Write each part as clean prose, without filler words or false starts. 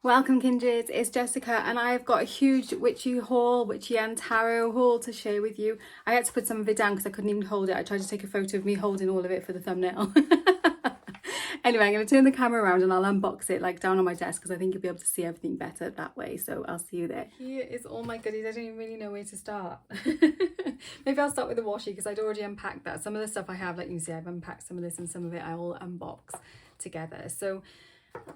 Welcome kindreds, it's Jessica and I've got a huge witchy haul, witchy and tarot haul to share with you. I had to put some of it down because I couldn't even hold it. I tried to take a photo of me holding all of it for the thumbnail. Anyway, I'm going to turn the camera around and I'll unbox it like down on my desk because I think you'll be able to see everything better that way. So I'll see you there. Here is all my goodies. I don't even really know where to start. Maybe I'll start with the washi because I'd already unpacked that. Some of the stuff I have, like you can see, I've unpacked some of this and some of it I will unbox together. So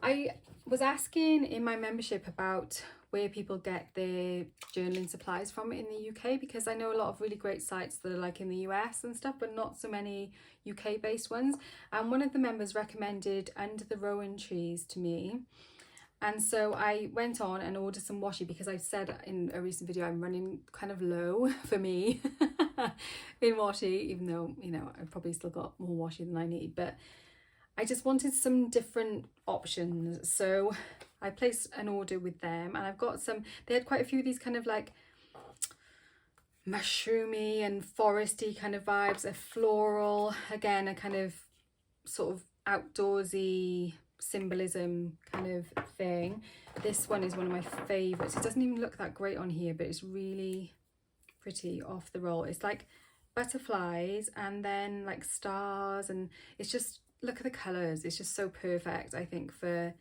I was asking in my membership about where people get their journaling supplies from in the UK, because I know a lot of really great sites that are like in the US and stuff, but not so many UK based ones. And one of the members recommended Under the Rowan Trees to me. And so I went on and ordered some washi because I said in a recent video I'm running kind of low for me in washi, even though, you know, I've probably still got more washi than I need, but I just wanted some different options. So I placed an order with them and I've got some, they had quite a few of these kind of like mushroomy and foresty kind of vibes, a floral, again, a kind of sort of outdoorsy symbolism kind of thing. This one is one of my favorites. It doesn't even look that great on here, but it's really pretty off the roll. It's like butterflies and then like stars, and it's just, look at the colors. It's just so perfect, I think, for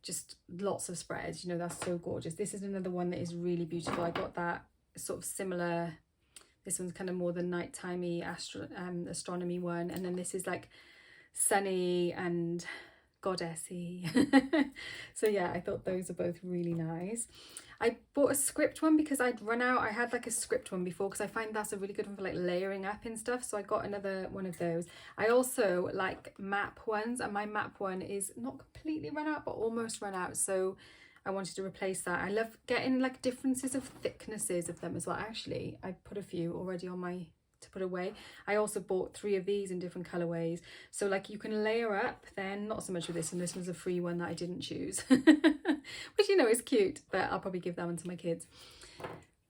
just lots of spreads. You know, that's so gorgeous. This is another one that is really beautiful. I got that sort of similar, this one's kind of more the nighttimey astronomy one, and then this is like sunny and goddessy. So yeah, I thought those are both really nice. I bought a script one because I'd run out. I had like a script one before because I find that's a really good one for like layering up and stuff, so I got another one of those. I also like map ones, and my map one is not completely run out but almost run out, so I wanted to replace that. I love getting like differences of thicknesses of them as well. Actually, I put a few already on my to put away. I also bought 3 of these in different colorways, so like you can layer up then, not so much with this, and this was a free one that I didn't choose which, you know, is cute, but I'll probably give that one to my kids.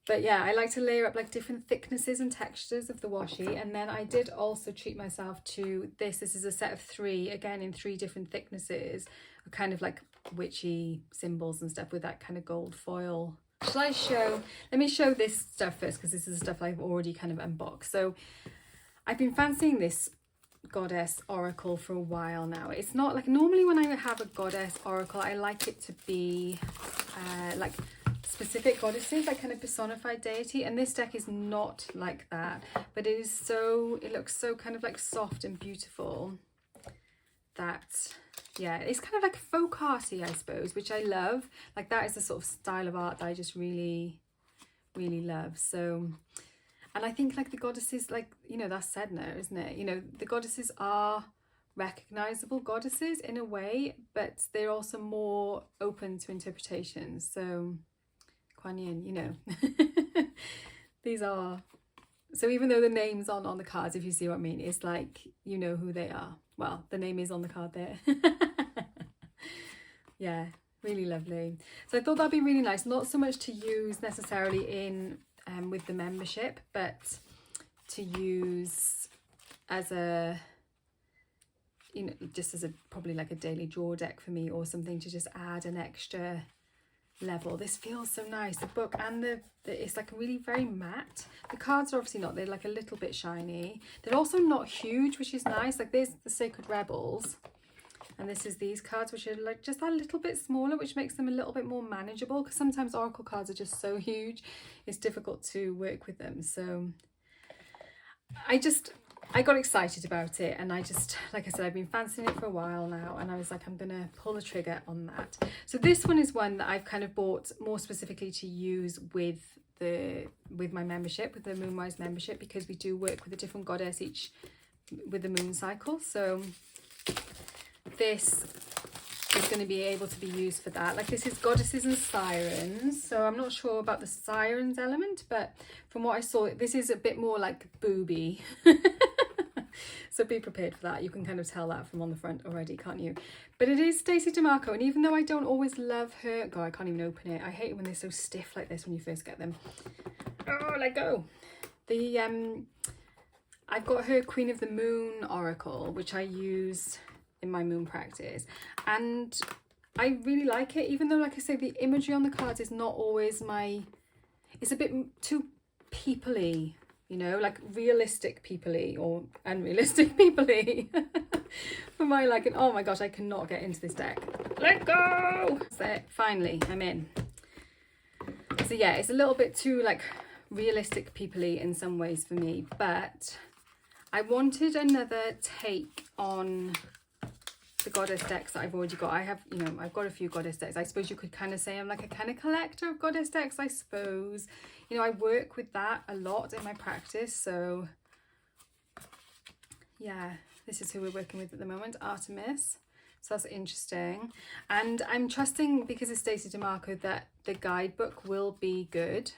But yeah, I like to layer up like different thicknesses and textures of the washi. And then I did also treat myself to this. This is a set of 3, again in 3 different thicknesses, kind of like witchy symbols and stuff with that kind of gold foil. Shall I show, let me show this stuff first because this is the stuff I've already kind of unboxed. So I've been fancying this goddess oracle for a while now. It's not like, normally when I have a goddess oracle I like it to be like specific goddesses, like kind of personified deity, and this deck is not like that, but it is so, it looks so kind of like soft and beautiful that, yeah, it's kind of like folk arty, I suppose, which I love. Like that is the sort of style of art that I just really love. So, and I think like the goddesses, like, you know, that's Sedna, isn't it? You know, the goddesses are recognizable goddesses in a way, but they're also more open to interpretation. So Kuan Yin, you know, these are, so even though the names aren't on the cards, if you see what I mean, it's like, you know who they are. Well, the name is on the card there. Yeah, really lovely. So I thought that'd be really nice, not so much to use necessarily in with the membership, but to use as a, you know, just as a probably like a daily draw deck for me, or something to just add an extra level. This feels so nice, the book, and the it's like really very matte. The cards are obviously not, they're like a little bit shiny. They're also not huge, which is nice. Like there's the Sacred Rebels, and this is these cards, which are like just a little bit smaller, which makes them a little bit more manageable, because sometimes oracle cards are just so huge it's difficult to work with them. So I got excited about it, and I just, like I said, I've been fancying it for a while now, and I was like, I'm gonna pull the trigger on that. So this one is one that I've kind of bought more specifically to use with my membership, with the Moonwise membership, because we do work with a different goddess each with the moon cycle. So this is going to be able to be used for that. Like this is goddesses and sirens, so I'm not sure about the sirens element, but from what I saw, this is a bit more like booby. So be prepared for that. You can kind of tell that from on the front already, can't you? But it is Stacey DeMarco, and even though I don't always love her, God, I can't even open it. I hate it when they're so stiff like this when you first get them. Oh, let go. The I've got her Queen of the Moon oracle, which I use in my moon practice, and I really like it, even though, like I say, the imagery on the cards is not always it's a bit too people-y, you know, like realistic people-y or unrealistic people-y for my liking. Oh my gosh, I cannot get into this deck. Let go! So finally, I'm in. So yeah, it's a little bit too like realistic people-y in some ways for me, but I wanted another take on the goddess decks that I've already got. I have, you know, I've got a few goddess decks. I suppose you could kind of say I'm like a kind of collector of goddess decks, I suppose. You know, I work with that a lot in my practice. So yeah, this is who we're working with at the moment, Artemis. So that's interesting. And I'm trusting, because it's Stacey DeMarco, that the guidebook will be good.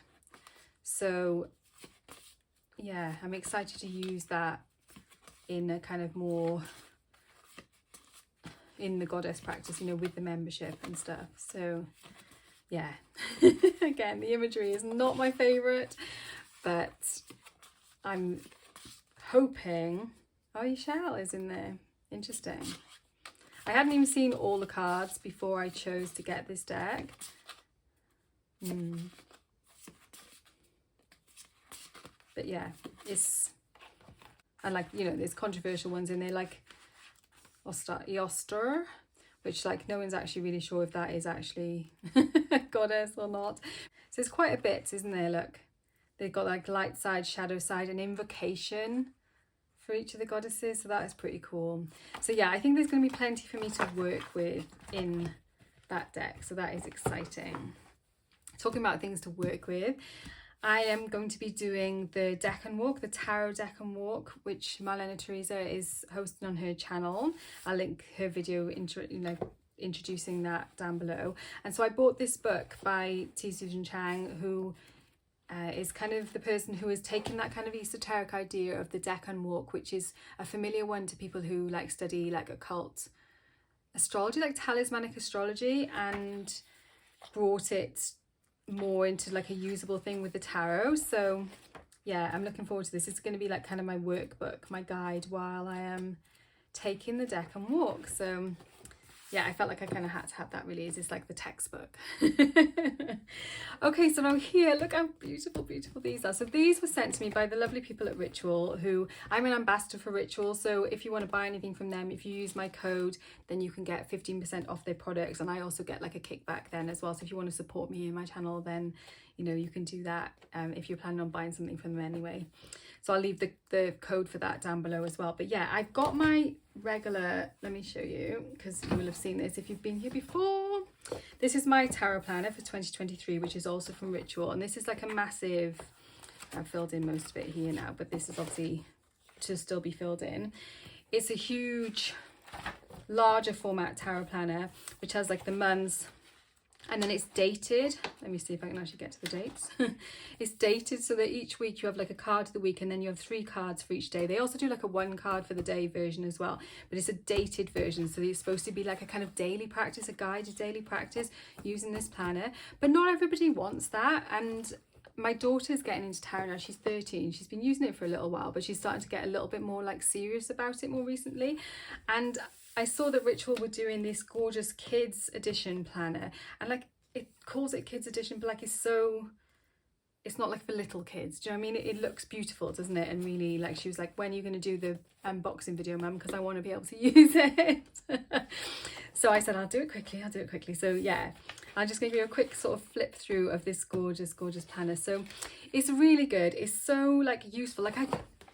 So yeah, I'm excited to use that in a kind of more in the goddess practice, you know, with the membership and stuff. So yeah, again, the imagery is not my favorite, but I'm hoping. Oh, Yashal is in there. Interesting. I hadn't even seen all the cards before I chose to get this deck. But yeah, and like, you know, there's controversial ones in there, like Eoster, which like no one's actually really sure if that is actually a goddess or not. So there's quite a bit, isn't there? Look, they've got like light side, shadow side, and invocation for each of the goddesses. So that is pretty cool. So yeah, I think there's going to be plenty for me to work with in that deck. So that is exciting. Talking about things to work with, I am going to be doing the deck and walk, the tarot deck and walk, which Marlena Teresa is hosting on her channel. I'll link her video introducing that down below. And so I bought this book by T. Susan Chang, who is kind of the person who has taken that kind of esoteric idea of the deck and walk, which is a familiar one to people who like study like occult astrology, like talismanic astrology, and brought it more into like a usable thing with the tarot. So yeah, I'm looking forward to this. It's going to be like kind of my workbook, my guide while I am taking the deck and walk. So yeah, I felt like I kind of had to have that, really. Is it's like the textbook. Okay, so now here, look how beautiful these are. So these were sent to me by the lovely people at Writual, who I'm an ambassador for Writual. So if you want to buy anything from them, if you use my code, then you can get 15% off their products, and I also get like a kickback then as well. So if you want to support me and my channel, then you know you can do that if you're planning on buying something from them anyway. So I'll leave the code for that down below as well. But yeah, I've got my regular, let me show you, because you will have seen this if you've been here before. This is my tarot planner for 2023, which is also from Writual. And this is like a massive, I've filled in most of it here now, but this is obviously to still be filled in. It's a huge, larger format tarot planner, which has like the months, and then it's dated. Let me see if I can actually get to the dates. It's dated so that each week you have like a card of the week, and then you have 3 cards for each day. They also do like a 1 card for the day version as well, but it's a dated version. So it's supposed to be like a kind of daily practice, a guided daily practice using this planner. But not everybody wants that. And my daughter's getting into tarot now. She's 13. She's been using it for a little while, but she's starting to get a little bit more like serious about it more recently. And I saw that Writual were doing this gorgeous kids edition planner, and like it calls it kids edition, but like it's not like for little kids. Do you know what I mean? It looks beautiful, doesn't it? And really, like, she was like, when are you going to do the unboxing video, Mum? Because I want to be able to use it. So I said, I'll do it quickly. So yeah, I'm just going to give you a quick sort of flip through of this gorgeous planner. So it's really good. It's so like useful. Like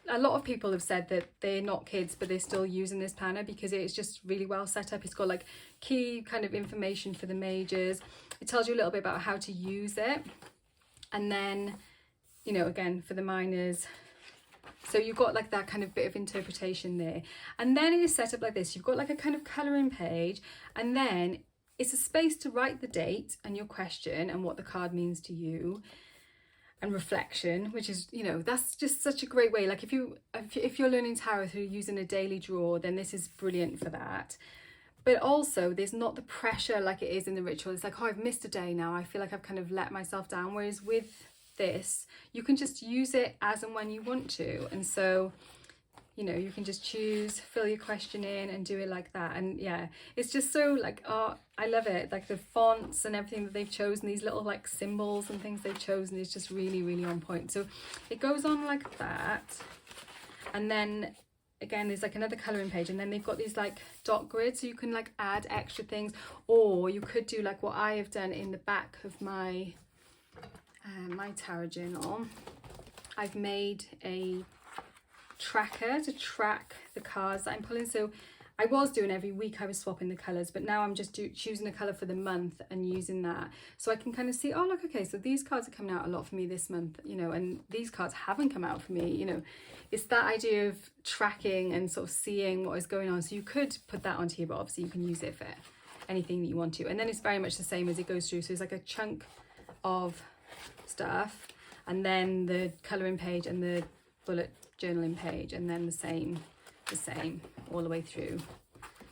a lot of people have said that they're not kids, but they're still using this planner because it's just really well set up. It's got like key kind of information for the majors. It tells you a little bit about how to use it. And then, you know, again, for the minors. So you've got like that kind of bit of interpretation there. And then it is set up like this. You've got like a kind of colouring page, and then it's a space to write the date and your question and what the card means to you. And reflection, which is, you know, that's just such a great way. Like if you're learning tarot through using a daily draw, then this is brilliant for that. But also there's not the pressure like it is in the Ritual. It's like, oh, I've missed a day now, I feel like I've kind of let myself down. Whereas with this, you can just use it as and when you want to. And so you know, you can just choose, fill your question in and do it like that. And yeah, it's just so like, oh, I love it. Like the fonts and everything that they've chosen, these little like symbols and things they've chosen is just really, really on point. So it goes on like that. And then again, there's like another colouring page, and then they've got these like dot grids, so you can like add extra things, or you could do like what I have done in the back of my my tarot journal. I've made a tracker to track the cards that I'm pulling. So I was doing every week, I was swapping the colours, but now I'm just choosing a colour for the month and using that. So I can kind of see, oh look, okay, so these cards are coming out a lot for me this month, you know, and these cards haven't come out for me, you know. It's that idea of tracking and sort of seeing what is going on. So you could put that onto here, but obviously you can use it for anything that you want to. And then it's very much the same as it goes through. So it's like a chunk of stuff, and then the colouring page and the bullet journaling page, and then the same all the way through.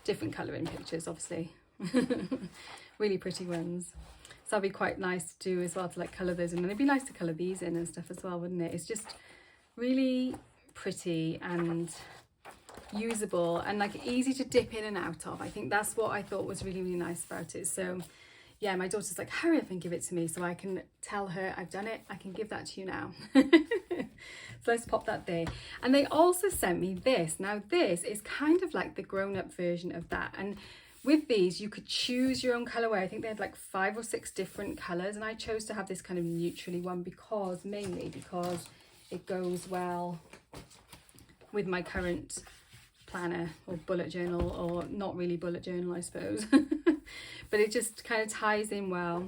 Different colouring pictures, obviously. Really pretty ones. So that'd be quite nice to do as well, to like colour those in. And it'd be nice to colour these in and stuff as well, wouldn't it? It's just really pretty and usable and like easy to dip in and out of. I think that's what I thought was really, really nice about it. So yeah, my daughter's like, hurry up and give it to me so I can tell her I've done it. I can give that to you now. So let's pop that there. And they also sent me this. Now this is kind of like the grown-up version of that. And with these, you could choose your own colourway. I think they had like 5 or 6 different colours. And I chose to have this kind of neutrally one mainly because it goes well with my current planner or bullet journal, or not really bullet journal, I suppose. But it just kind of ties in well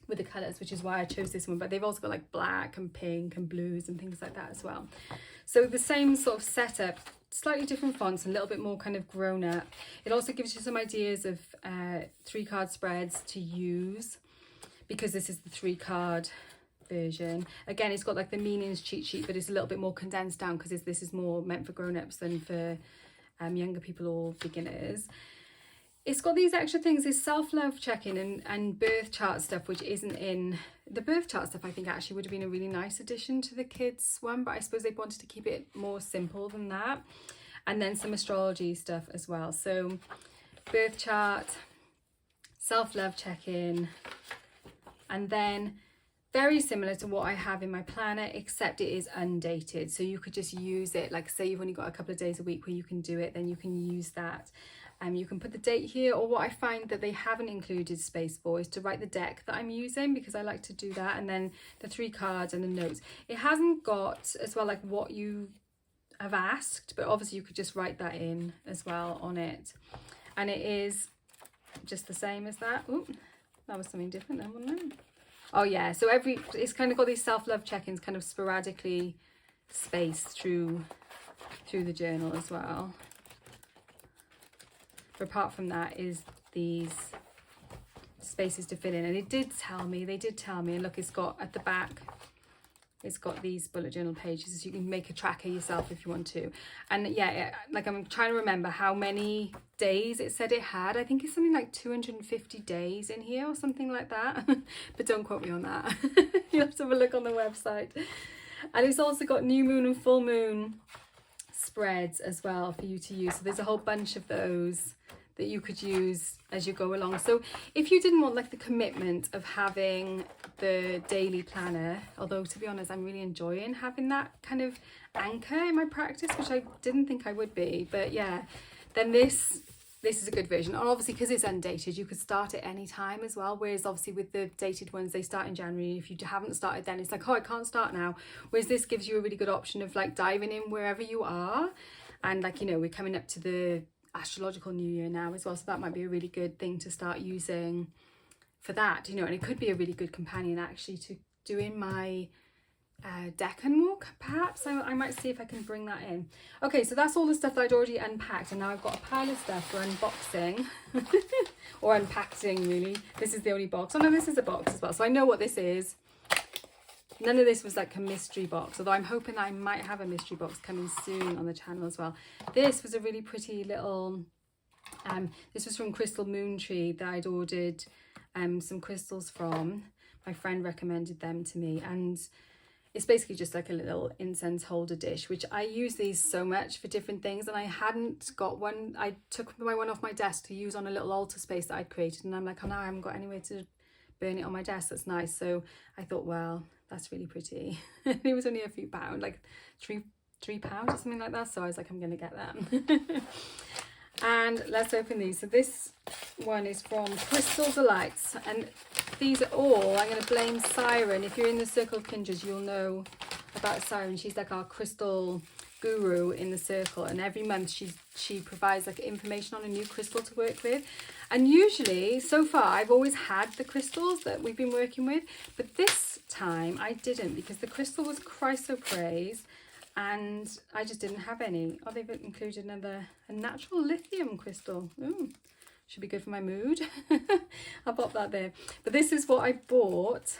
with the colours, which is why I chose this one. But they've also got like black and pink and blues and things like that as well. So the same sort of setup, slightly different fonts, a little bit more kind of grown up. It also gives you some ideas of 3-card spreads to use, because this is the 3-card version. Again, it's got like the meanings cheat sheet, but it's a little bit more condensed down because this is more meant for grown-ups than for younger people or beginners. It's got these extra things, this self-love check-in and birth chart stuff, which isn't in the birth chart stuff. I think actually would have been a really nice addition to the kids one, but I suppose they wanted to keep it more simple than that. And then some astrology stuff as well. So birth chart, self-love check-in, and then very similar to what I have in my planner, except it is undated. So you could just use it, like say you've only got a couple of days a week where you can do it, then you can use that. You can put the date here, or what I find that they haven't included space for is to write the deck that I'm using, because I like to do that, and then the 3 cards and the notes. It hasn't got as well like what you have asked, but obviously you could just write that in as well on it. And it is just the same as that. Ooh, that was something different then, wasn't it? Oh yeah, so it's kind of got these self-love check-ins kind of sporadically spaced through the journal as well. But apart from that is these spaces to fill in. And they did tell me, and look, it's got at the back, it's got these bullet journal pages, so you can make a tracker yourself if you want to. And yeah, like I'm trying to remember how many days it said it had. I think it's something like 250 days in here or something like that. But don't quote me on that. You'll have to have a look on the website. And it's also got new moon and full moon spreads as well for you to use. So there's a whole bunch of those that you could use as you go along. So if you didn't want like the commitment of having the daily planner, although to be honest I'm really enjoying having that kind of anchor in my practice, which I didn't think I would be, but yeah, then this is a good version. And obviously because it's undated, you could start at any time as well, whereas obviously with the dated ones they start in January. If you haven't started then it's like, oh, I can't start now, whereas this gives you a really good option of like diving in wherever you are. And like, you know, we're coming up to the astrological new year now as well, so that might be a really good thing to start using for that, you know. And it could be a really good companion actually to doing my Deccan walk, perhaps. I might see if I can bring that in. Okay, so that's all the stuff that I'd already unpacked, and now I've got a pile of stuff for unboxing or unpacking really. This is the only box. Oh no, this is a box as well, so I know what this is. None of this was like a mystery box, although I'm hoping I might have a mystery box coming soon on the channel as well. This was a really pretty little, this was from Crystal Moon Tree that I'd ordered some crystals from. My friend recommended them to me, and it's basically just like a little incense holder dish, which I use these so much for different things, and I hadn't got one. I took my one off my desk to use on a little altar space that I'd created, and I'm like, oh no, I haven't got anywhere to burn it on my desk. That's nice. So I thought, well, that's really pretty. It was only a few pounds, like £3 or something like that. So I was like, I'm gonna get that. And let's open these. So this one is from Crystal Delights, and these are all, I'm going to blame Siren. If you're in the circle of kindreds, you'll know about Siren. She's like our crystal guru in the circle, and every month she provides like information on a new crystal to work with. And usually, so far, I've always had the crystals that we've been working with, but this time I didn't, because the crystal was chrysoprase, and I just didn't have any. Oh, they've included a natural lithium crystal. Ooh, should be good for my mood. I'll pop that there. But this is what I bought.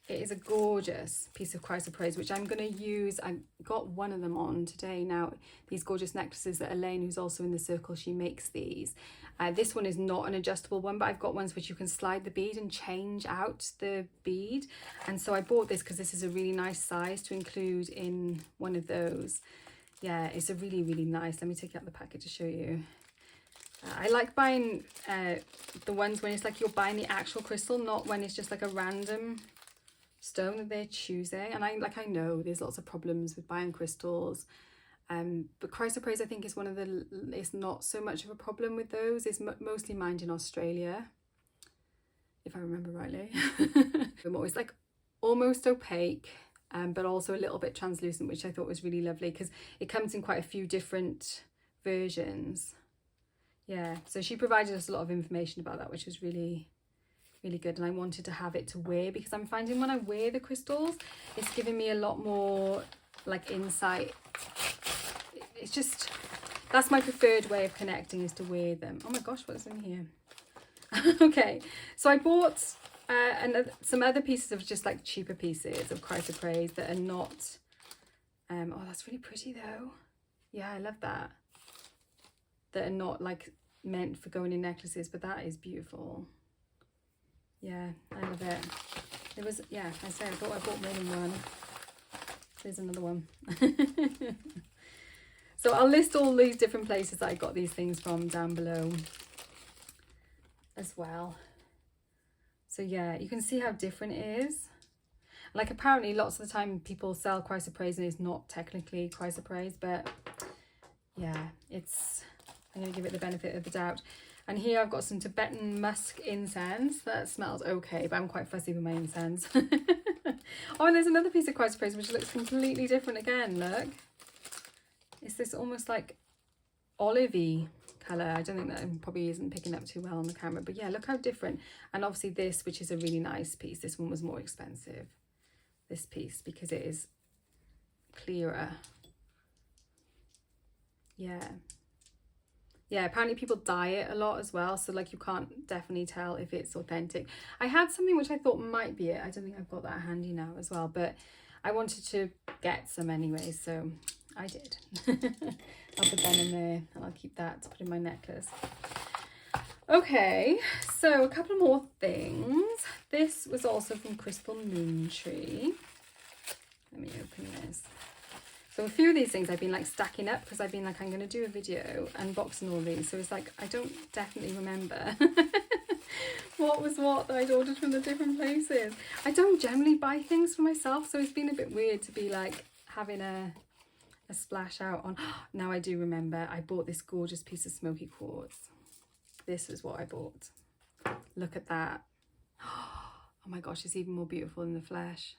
It is a gorgeous piece of chrysoprase, which I'm going to use. I got one of them on today. Now, these gorgeous necklaces that Elaine, who's also in the circle, she makes these. This one is not an adjustable one, but I've got ones which you can slide the bead and change out the bead. And so I bought this because this is a really nice size to include in one of those. Yeah, it's a really, really nice. Let me take out the packet to show you. I like buying the ones when it's like you're buying the actual crystal, not when it's just like a random stone that they're choosing. And I know there's lots of problems with buying crystals. But chrysoprase, I think, is one of the, it's not so much of a problem with those. It's mostly mined in Australia, if I remember rightly. I'm always like almost opaque, but also a little bit translucent, which I thought was really lovely because it comes in quite a few different versions. Yeah, so she provided us a lot of information about that, which was really, really good. And I wanted to have it to wear, because I'm finding when I wear the crystals, it's giving me a lot more like insight. It's just, that's my preferred way of connecting, is to wear them. Oh my gosh, what's in here? Okay, so I bought some other pieces of just like cheaper pieces of chrysoprase that are not, oh, that's really pretty though. Yeah, I love that. That are not like meant for going in necklaces, but that is beautiful. Yeah, I love it. It was, yeah, I said, I bought more than one. There's another one. So I'll list all these different places that I got these things from down below as well. So yeah, you can see how different it is. Like apparently lots of the time people sell chrysoprase and it's not technically chrysoprase, but yeah, I'm going to give it the benefit of the doubt. And here I've got some Tibetan musk incense. That smells okay, but I'm quite fussy with my incense. Oh, and there's another piece of chrysoprase which looks completely different again, look. It's this almost like olivey colour. I don't think that probably isn't picking up too well on the camera, but yeah, look how different. And obviously this, which is a really nice piece, this one was more expensive, this piece, because it is clearer. Yeah. Yeah, apparently people dye it a lot as well, so like you can't definitely tell if it's authentic. I had something which I thought might be it. I don't think I've got that handy now as well, but I wanted to get some anyway, so I did. I'll put that in there and I'll keep that to put in my necklace. Okay, so a couple more things. This was also from Crystal Moon Tree. Let me open this. So a few of these things I've been like stacking up because I've been like, I'm going to do a video unboxing all these. So it's like, I don't definitely remember what was what that I'd ordered from the different places. I don't generally buy things for myself, so it's been a bit weird to be like having a splash out on. Now I do remember, I bought this gorgeous piece of smoky quartz. This is what I bought. Look at that. Oh my gosh, it's even more beautiful in the flesh.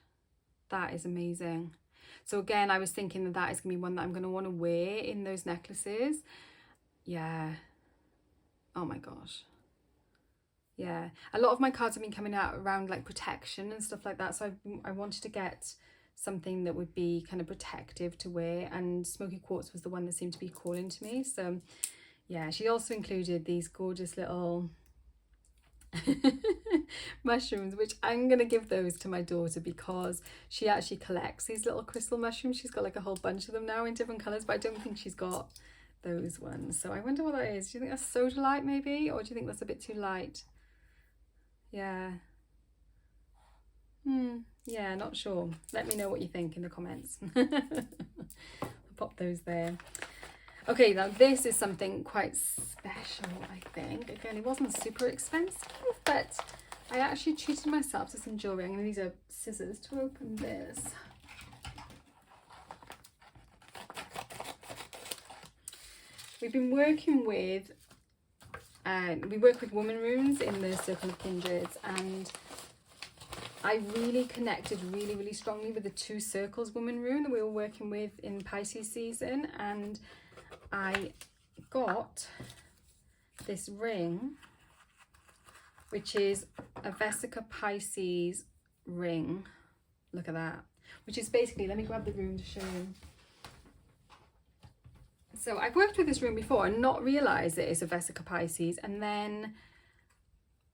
That is amazing. So again, I was thinking that that is going to be one that I'm going to want to wear in those necklaces. Yeah. Oh my gosh. Yeah. A lot of my cards have been coming out around like protection and stuff like that. So I wanted to get something that would be kind of protective to wear. And smoky quartz was the one that seemed to be calling to me. So yeah, she also included these gorgeous little mushrooms, which I'm gonna give those to my daughter because she actually collects these little crystal mushrooms. She's got like a whole bunch of them now in different colors, but I don't think she's got those ones. So I wonder what that is. Do you think that's soda light maybe, or do you think that's a bit too light? Yeah. Yeah, not sure. Let me know what you think in the comments. I'll pop those there. Okay, now this is something quite special, I think. Again, it wasn't super expensive, but I actually treated myself to some jewellery. I'm going to need scissors to open this. We've been working with, we work with woman runes in the Circle of Kindreds, and I really connected really strongly with the 2 circles woman rune that we were working with in Pisces season, and I got this ring, which is a Vesica Pisces ring. Look at that. Which is basically, let me grab the rune to show you. So I've worked with this rune before and not realised that it's a Vesica Pisces, and then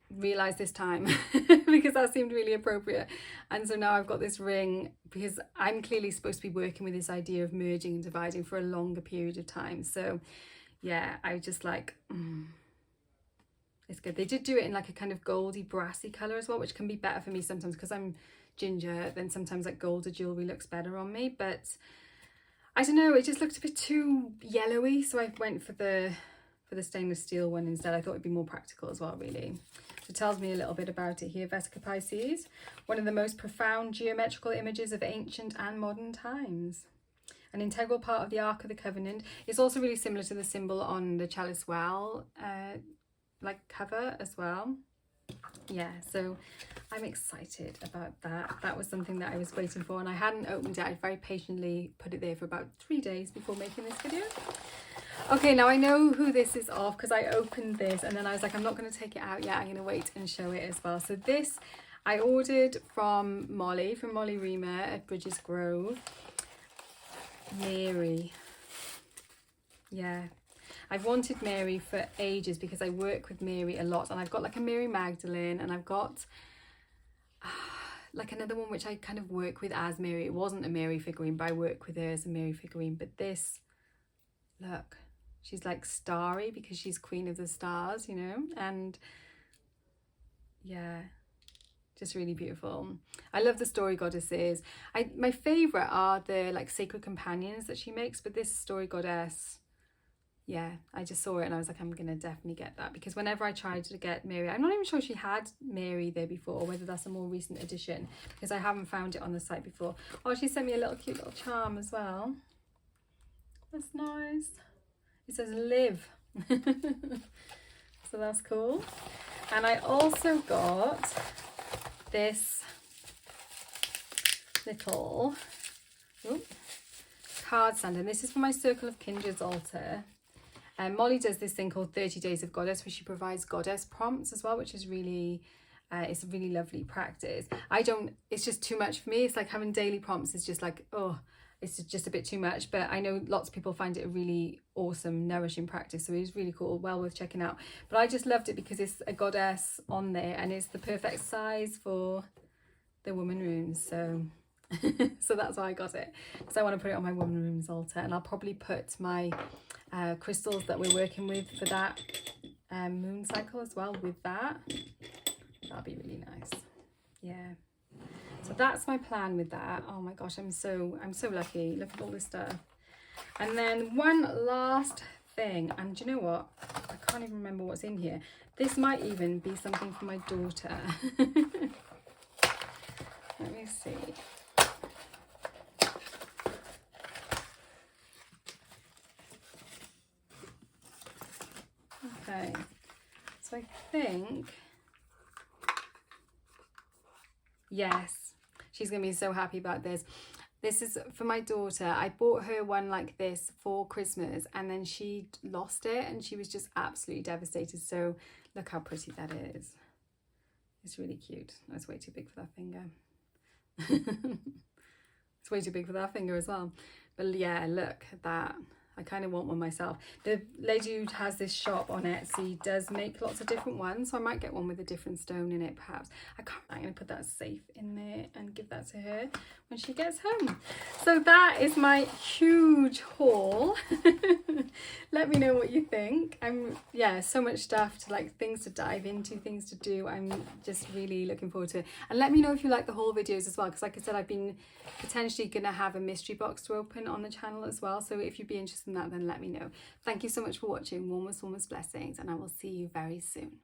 realised this time because that seemed really appropriate. And so now I've got this ring because I'm clearly supposed to be working with this idea of merging and dividing for a longer period of time. So yeah, I just like, it's good. They did do it in like a kind of goldy brassy colour as well, which can be better for me sometimes because I'm ginger. Then sometimes like golder jewellery looks better on me, but I don't know, it just looked a bit too yellowy, so I went for the stainless steel one instead. I thought it'd be more practical as well, really. So it tells me a little bit about it here. Vesica Pisces, one of the most profound geometrical images of ancient and modern times. An integral part of the Ark of the Covenant. It's also really similar to the symbol on the Chalice Well, like cover as well. Yeah, so I'm excited about that. That was something that I was waiting for, and I hadn't opened it. I very patiently put it there for about 3 days before making this video. Okay, now I know who this is of because I opened this and then I was like, I'm not going to take it out yet. I'm going to wait and show it as well. So this I ordered from Molly Reamer at Bridges Grove. Mary. Yeah. I've wanted Mary for ages because I work with Mary a lot, and I've got like a Mary Magdalene, and I've got like another one which I kind of work with as Mary. It wasn't a Mary figurine, but I work with her as a Mary figurine. But this, look, she's like starry because she's Queen of the Stars, you know, and yeah, just really beautiful. I love the story goddesses. My favorite are the like sacred companions that she makes, but this story goddess, yeah, I just saw it and I was like, I'm gonna definitely get that, because whenever I tried to get Mary, I'm not even sure she had Mary there before, or whether that's a more recent addition, because I haven't found it on the site before. Oh, she sent me a little cute little charm as well. That's nice. It says live. So that's cool. And I also got this little card stand, and this is for my Circle of Kindreds altar. Molly does this thing called 30 Days of Goddess, where she provides goddess prompts as well, which is really, it's a really lovely practice. It's just too much for me. It's like having daily prompts is just like, oh, it's just a bit too much. But I know lots of people find it a really awesome, nourishing practice. So it's really cool, well worth checking out. But I just loved it because it's a goddess on there and it's the perfect size for the woman runes. So so that's why I got it, because I want to put it on my woman runes altar, and I'll probably put my crystals that we're working with for that moon cycle as well with that. That'll be really nice. Yeah, so that's my plan with that. Oh my gosh, I'm so lucky. Look at all this stuff. And then one last thing, and do you know what, I can't even remember what's in here. This might even be something for my daughter. Let me see. Okay, so I think, yes, she's gonna be so happy about this. This is for my daughter. I bought her one like this for Christmas, and then she lost it and she was just absolutely devastated. So look how pretty that is. It's really cute. Oh, it's way too big for that finger. It's way too big for that finger as well. But yeah, look at that. I kind of want one myself. The lady who has this shop on Etsy does make lots of different ones, so I might get one with a different stone in it perhaps. I'm going to put that safe in there and give that to her when she gets home. So that is my huge haul. Let me know what you think. Yeah, so much stuff to like, things to dive into, things to do. I'm just really looking forward to it. And let me know if you like the haul videos as well, because like I said, I've been potentially gonna have a mystery box to open on the channel as well, so if you'd be interested in that, then let me know. Thank you so much for watching. Warmest blessings, and I will see you very soon.